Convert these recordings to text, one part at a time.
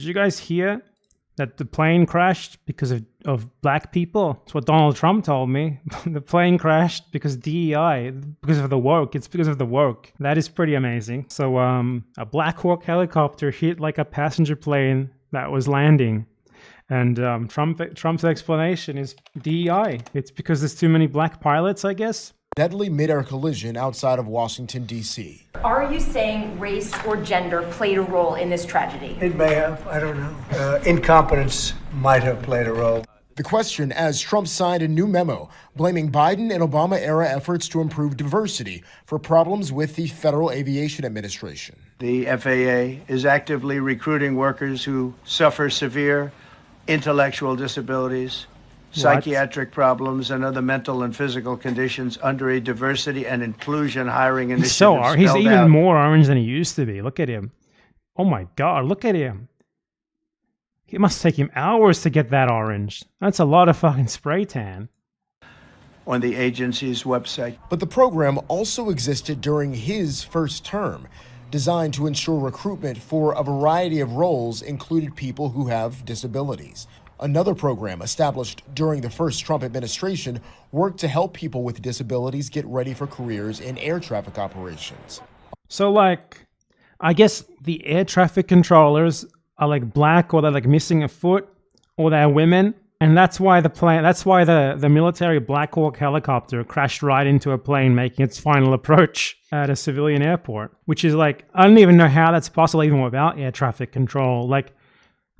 Did you guys hear that the plane crashed because of black people? That's what Donald Trump told me. The plane crashed because DEI, because of the woke. It's because of the woke. That is pretty amazing. So a Black Hawk helicopter hit like a passenger plane that was landing. And Trump's explanation is DEI. It's because there's too many black pilots, I guess. Deadly mid-air collision outside of Washington, D.C. Are you saying race or gender played a role in this tragedy? It may have. I don't know. Incompetence might have played a role. The question as Trump signed a new memo blaming Biden and Obama-era efforts to improve diversity for problems with the Federal Aviation Administration. The FAA is actively recruiting workers who suffer severe intellectual disabilities, psychiatric problems, and other mental and physical conditions under a diversity and inclusion hiring initiative. He's even more orange than he used to be. Look at him. Oh my God, look at him. It must take him hours to get that orange. That's a lot of fucking spray tan. On the agency's website. But the program also existed during his first term, designed to ensure recruitment for a variety of roles included people who have disabilities. Another program established during the first Trump administration worked to help people with disabilities get ready for careers in air traffic operations. So I guess the air traffic controllers are like black, or they're like missing a foot, or they're women. And that's why the military Black Hawk helicopter crashed right into a plane making its final approach at a civilian airport, which is I don't even know how that's possible even without air traffic control.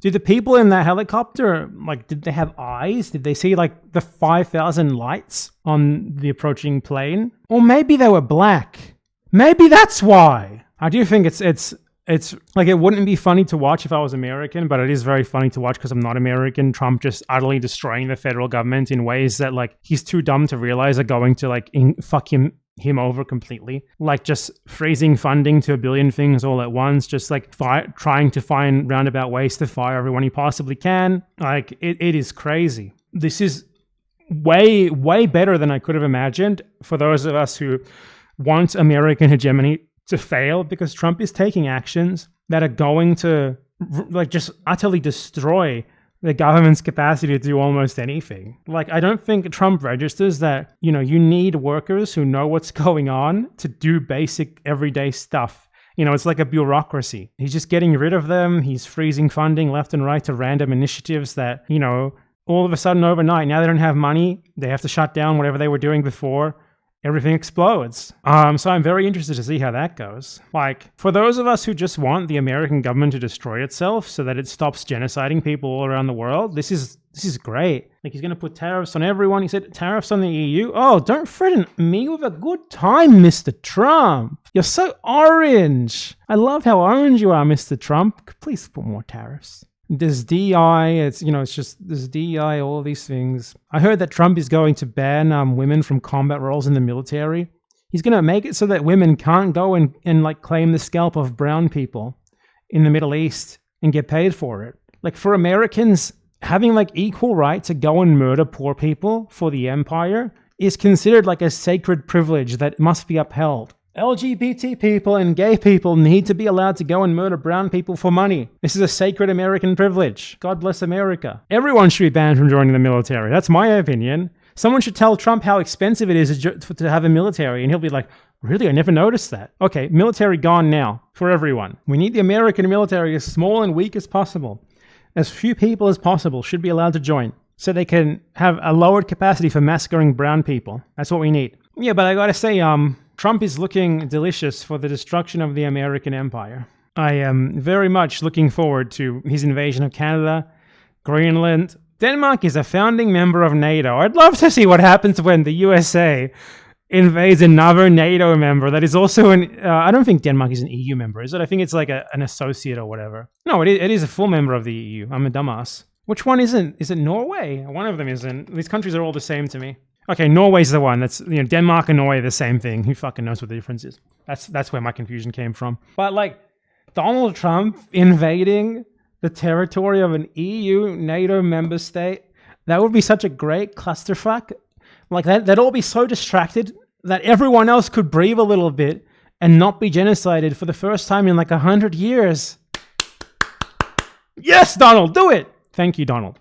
Do the people in that helicopter, did they have eyes? Did they see the 5,000 lights on the approaching plane? Or maybe they were black. Maybe that's why. I do think it's it wouldn't be funny to watch if I was American, but it is very funny to watch because I'm not American. Trump just utterly destroying the federal government in ways that he's too dumb to realize are going to fuck him over completely. Just freezing funding to a billion things all at once, just trying to find roundabout ways to fire everyone he possibly can. It is crazy. This is way, way better than I could have imagined for those of us who want American hegemony to fail, because Trump is taking actions that are going to just utterly destroy the government's capacity to do almost anything. I don't think Trump registers that, you need workers who know what's going on to do basic everyday stuff. It's like a bureaucracy. He's just getting rid of them. He's freezing funding left and right to random initiatives that, all of a sudden overnight, now they don't have money. They have to shut down whatever they were doing before. Everything explodes. So I'm very interested to see how that goes. For those of us who just want the American government to destroy itself so that it stops genociding people all around the world, this is great. He's going to put tariffs on everyone. He said tariffs on the EU. Oh, don't threaten me with a good time, Mr. Trump. You're so orange. I love how orange you are, Mr. Trump. Please put more tariffs. There's DEI, there's DEI, all of these things. I heard that Trump is going to ban women from combat roles in the military. He's going to make it so that women can't go and claim the scalp of brown people in the Middle East and get paid for it. For Americans, having equal right to go and murder poor people for the empire is considered a sacred privilege that must be upheld. LGBT people and gay people need to be allowed to go and murder brown people for money. This is a sacred American privilege. God bless America. Everyone should be banned from joining the military. That's my opinion. Someone should tell Trump how expensive it is to have a military, and he'll be like, really? I never noticed that. Okay, military gone now for everyone. We need the American military as small and weak as possible. As few people as possible should be allowed to join so they can have a lowered capacity for massacring brown people. That's what we need. Yeah, but I gotta say, Trump is looking delicious for the destruction of the American empire. I am very much looking forward to his invasion of Canada, Greenland. Denmark is a founding member of NATO. I'd love to see what happens when the USA invades another NATO member that is also I don't think Denmark is an EU member, is it? I think it's an associate or whatever. No, it is a full member of the EU. I'm a dumbass. Which one isn't? Is it Norway? One of them isn't. These countries are all the same to me. Okay, Norway's the one. That's Denmark and Norway are the same thing. Who fucking knows what the difference is? That's where my confusion came from. But Donald Trump invading the territory of an EU NATO member state, that would be such a great clusterfuck. They'd all be so distracted that everyone else could breathe a little bit and not be genocided for the first time in 100 years. Yes, Donald, do it. Thank you, Donald.